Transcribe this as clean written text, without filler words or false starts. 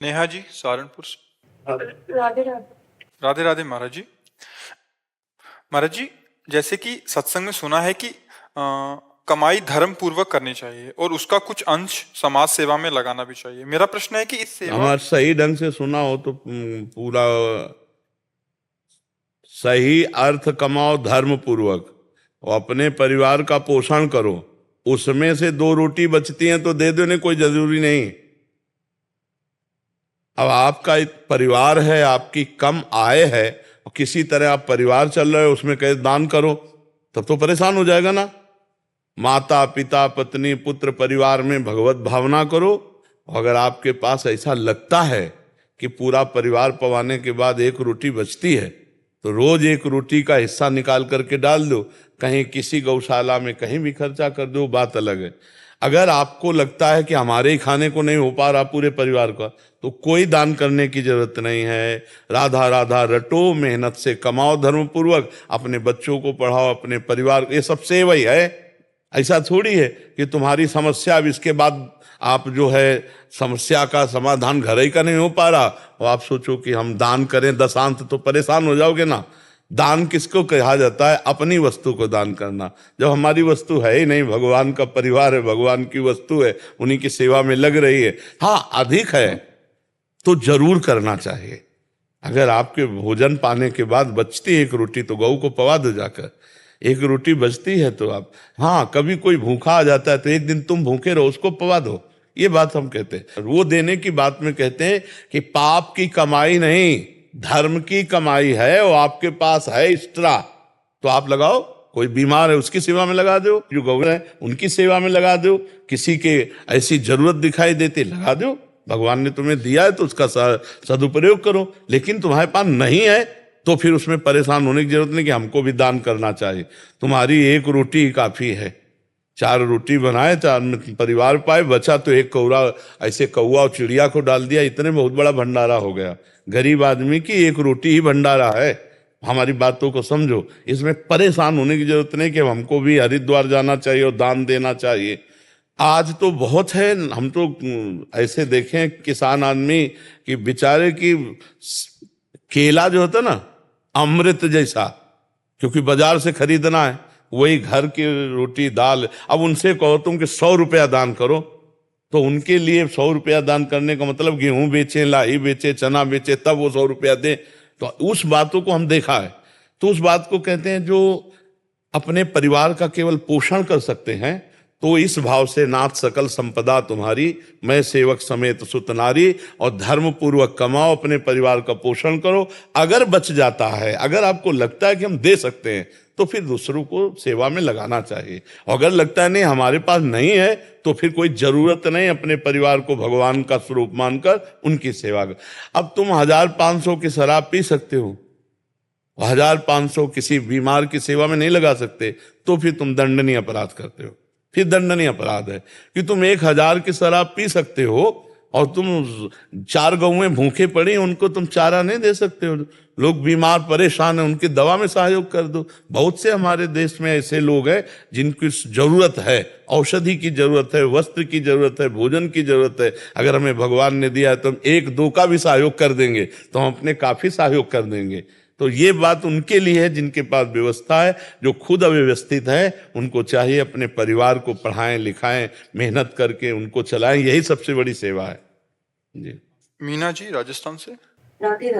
नेहा जी सहारनपुर से। राधे राधे। राधे राधे महाराज जी। महाराज जी, जैसे कि सत्संग में सुना है कि कमाई धर्म पूर्वक करनी चाहिए और उसका कुछ अंश समाज सेवा में लगाना भी चाहिए। मेरा प्रश्न है कि इस सेवा हमारा सही ढंग से सुना हो तो पूरा सही अर्थ कमाओ धर्म पूर्वक और अपने परिवार का पोषण करो। उसमें से 2 रोटी बचती हैं तो दे दो, नहीं कोई जरूरी नहीं। अब आपका एक परिवार है, आपकी कम आय है और किसी तरह आप परिवार चल रहे हो, उसमें कहे दान करो, तब तो परेशान हो जाएगा ना। माता पिता पत्नी पुत्र परिवार में भगवत भावना करो। अगर आपके पास ऐसा लगता है कि पूरा परिवार पवाने के बाद 1 रोटी बचती है तो रोज 1 रोटी का हिस्सा निकाल करके डाल दो, कहीं किसी गौशाला में कहीं भी खर्चा कर दो, बात अलग है। अगर आपको लगता है कि हमारे ही खाने को नहीं हो पा रहा पूरे परिवार का, तो कोई दान करने की जरूरत नहीं है। राधा राधा रटो, मेहनत से कमाओ धर्म पूर्वक, अपने बच्चों को पढ़ाओ, अपने परिवार, ये सब सेवा ही है। ऐसा थोड़ी है कि तुम्हारी समस्या अब इसके बाद आप जो है समस्या का समाधान घर ही का नहीं हो पा रहा और आप सोचो कि हम दान करें दशांत, तो परेशान हो जाओगे ना। दान किसको कहा जाता है? अपनी वस्तु को दान करना। जब हमारी वस्तु है ही नहीं, भगवान का परिवार है, भगवान की वस्तु है, उन्हीं की सेवा में लग रही है, हाँ अधिक है तो जरूर करना चाहिए। अगर आपके भोजन पाने के बाद बचती 1 रोटी तो गऊ को पवा दो जाकर। 1 रोटी बचती है तो आप, हाँ कभी कोई भूखा आ जाता है तो एक दिन तुम भूखे रहो, उसको पवा दो, ये बात हम कहते हैं। वो देने की बात में कहते हैं कि पाप की कमाई नहीं, धर्म की कमाई है, वो आपके पास है एक्स्ट्रा तो आप लगाओ। कोई बीमार है उसकी सेवा में लगा दो, जो गौ है उनकी सेवा में लगा दो, किसी के ऐसी जरूरत दिखाई देती लगा दो। भगवान ने तुम्हें दिया है तो उसका सदुपयोग करो, लेकिन तुम्हारे पास नहीं है तो फिर उसमें परेशान होने की जरूरत नहीं कि हमको भी दान करना चाहिए। तुम्हारी 1 रोटी ही काफी है। 4 रोटी बनाए, 4 परिवार पाए, बचा तो 1 कौरा ऐसे कौआ और चिड़िया को डाल दिया, इतने बहुत बड़ा भंडारा हो गया। गरीब आदमी की 1 रोटी ही भंडारा है। हमारी बातों को समझो, इसमें परेशान होने की जरूरत नहीं कि हमको भी हरिद्वार जाना चाहिए और दान देना चाहिए। आज तो बहुत है, हम तो ऐसे देखें किसान आदमी कि बेचारे की केला जो होता ना अमृत जैसा, क्योंकि बाजार से खरीदना है, वही घर की रोटी दाल। अब उनसे कहो तुम कि 100 रुपया दान करो, तो उनके लिए 100 रुपया दान करने का मतलब गेहूं बेचे, लाही बेचे, चना बेचे, तब वो 100 रुपया दे। तो उस बातों को हम देखा है। तो उस बात को कहते हैं जो अपने परिवार का केवल पोषण कर सकते हैं, तो इस भाव से नाथ सकल संपदा तुम्हारी, मैं सेवक समेत सुत नारी, और धर्म पूर्वक कमाओ, अपने परिवार का पोषण करो। अगर बच जाता है, अगर आपको लगता है कि हम दे सकते हैं, तो फिर दूसरों को सेवा में लगाना चाहिए। अगर लगता है नहीं हमारे पास नहीं है, तो फिर कोई जरूरत नहीं, अपने परिवार को भगवान का स्वरूप मानकर उनकी सेवा कर। अब तुम 1500 की शराब पी सकते हो, 1500 किसी बीमार की सेवा में नहीं लगा सकते, तो फिर तुम दंडनीय अपराध करते हो। फिर दंडनीय अपराध है कि तुम 1000 की शराब पी सकते हो और तुम 4 गौएं भूखे पड़ी, उनको तुम चारा नहीं दे सकते हो। लोग बीमार परेशान है, उनकी दवा में सहयोग कर दो। बहुत से हमारे देश में ऐसे लोग हैं जिनकी जरूरत है, औषधि की जरूरत है, वस्त्र की जरूरत है, भोजन की जरूरत है। अगर हमें भगवान ने दिया है तो हम 1-2 का भी सहयोग कर देंगे, तो हम अपने काफी सहयोग कर देंगे। तो ये बात उनके लिए है जिनके पास व्यवस्था है। जो खुद अव्यवस्थित है उनको चाहिए अपने परिवार को पढ़ाएं लिखाएं, मेहनत करके उनको चलाएं, यही सबसे बड़ी सेवा है जी। मीना जी राजस्थान से। राधे राधे।